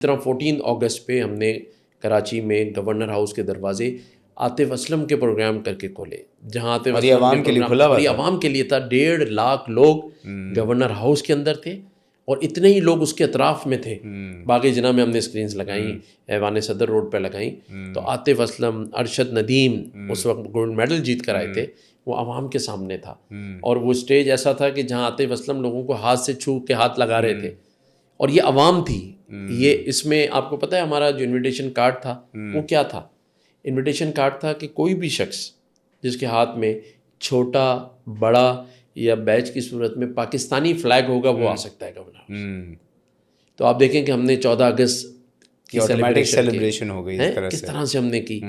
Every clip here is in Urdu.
طرح 14 اگست پہ ہم نے کراچی میں گورنر ہاؤس کے دروازے عاطف اسلم کے پروگرام کر کے کھولے، جہاں عاطف اسلم عوام کے لیے کھلا ہوا اور یہ تھا، عوام کے لیے تھا۔ 1.5 لاکھ لوگ گورنر ہاؤس کے اندر تھے اور اتنے ہی لوگ اس کے اطراف میں تھے۔ باقی جناب میں ہم نے اسکرینز لگائیں، ایوان صدر روڈ پہ لگائیں، تو عاطف اسلم، ارشد ندیم اس وقت گولڈ میڈل جیت کر آئے تھے، وہ عوام کے سامنے تھا، اور وہ اسٹیج ایسا تھا کہ جہاں عاطف اسلم لوگوں کو ہاتھ سے چھو کے ہاتھ لگا رہے تھے، اور یہ عوام تھی۔ یہ اس میں آپ کو پتہ ہے ہمارا جو انویٹیشن کارڈ تھا وہ کیا تھا؟ انویٹیشن کارڈ تھا کہ کوئی بھی شخص جس کے ہاتھ میں چھوٹا، بڑا یا بیچ کی صورت میں پاکستانی فلیگ ہوگا وہ آ سکتا ہے گورنر ہاؤس۔ تو آپ دیکھیں کہ ہم نے 14 اگست کی سیلیبریشن ہو گئی کس طرح سے ہم نے کی۔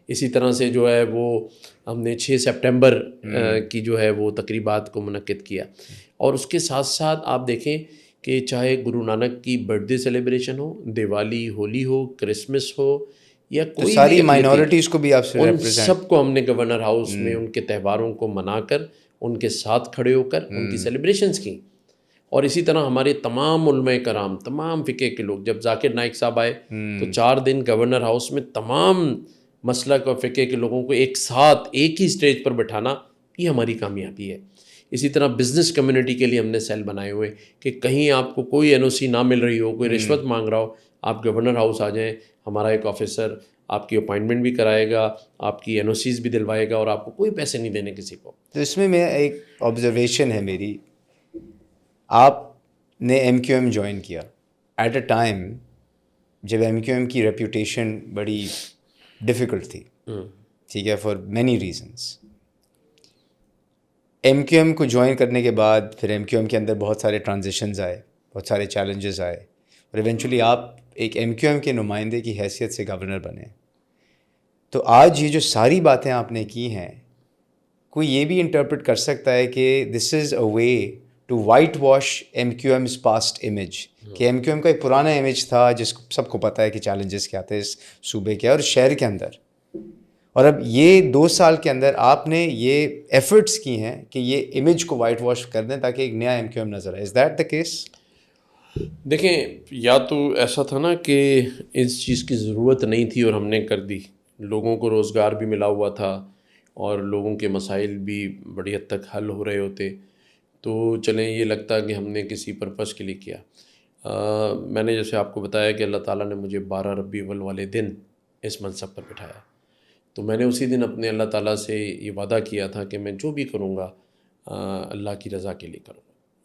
اسی طرح سے جو ہے وہ ہم نے 6 سپٹمبر کی جو ہے وہ تقریبات کو منعقد کیا، اور اس کے ساتھ ساتھ آپ دیکھیں کہ چاہے گرو نانک کی برتھ ڈے سیلیبریشن ہو، دیوالی، ہولی ہو، کرسمس ہو، یا کوئی ساری مائنورٹیز کو بھی آپ سے ان سب کو ہم نے گورنر ہاؤس میں ان کے تہواروں کو منا کر، ان کے ساتھ کھڑے ہو کر ان کی سیلیبریشنز کی۔ اور اسی طرح ہمارے تمام علماء کرام، تمام فقہ کے لوگ، جب ذاکر نائک صاحب آئے تو 4 دن گورنر ہاؤس میں تمام مسلک اور فقہ کے لوگوں کو ایک ساتھ ایک ہی اسٹیج پر بٹھانا، یہ ہماری کامیابی ہے۔ اسی طرح بزنس کمیونٹی کے لیے ہم نے سیل بنائے ہوئے کہ کہیں آپ کو کوئی این او سی نہ مل رہی ہو، کوئی رشوت مانگ رہا ہو، آپ گورنر ہاؤس آ جائیں، ہمارا ایک آفیسر آپ کی اپوائنٹمنٹ بھی کرائے گا، آپ کی این او سیز بھی دلوائے گا، اور آپ کو کوئی پیسے نہیں دینے کسی کو۔ تو اس میں ایک آبزرویشن ہے میری، آپ نے ایم کیو ایم جوائن کیا ایٹ اے ٹائم جب ایم کیو ایم کی ریپوٹیشن بڑی ڈیفیکلٹ تھی، ٹھیک ہے، for many reasons. M Q M کو جوائن کرنے کے بعد پھر ایم کیو ایم کے اندر بہت سارے ٹرانزیشنز آئے، بہت سارے چیلنجز آئے، اور ایونچولی آپ ایک ایم کیو ایم کے نمائندے کی حیثیت سے گورنر بنے۔ تو آج یہ جو ساری باتیں آپ نے کی ہیں، کوئی یہ بھی انٹرپریٹ کر سکتا ہے کہ دس از اے way to white wash M Q Ms past image, کہ ایم کیو ایم کا ایک پرانا امیج تھا جس کو سب کو پتہ ہے کہ چیلنجز کیا تھے اس صوبے کے اور شہر کے اندر، اور اب یہ 2 سال کے اندر آپ نے یہ ایفرٹس کی ہیں کہ یہ امیج کو وائٹ واش کر دیں تاکہ ایک نیا ایم کیو ایم نظر آئے۔ Is that the case? دیکھیں، یا تو ایسا تھا نا کہ اس چیز کی ضرورت نہیں تھی اور ہم نے کر دی، لوگوں کو روزگار بھی ملا ہوا تھا اور لوگوں کے مسائل بھی بڑی حد تک حل ہو رہے ہوتے، تو چلیں یہ لگتا کہ ہم نے کسی پرپس کے لیے کیا۔ میں نے جیسے آپ کو بتایا کہ اللہ تعالیٰ نے مجھے 12 ربیع الاول والے دن اس منصب پر بٹھایا، تو میں نے اسی دن اپنے اللہ تعالیٰ سے یہ وعدہ کیا تھا کہ میں جو بھی کروں گا اللہ کی رضا کے لیے کروں گا۔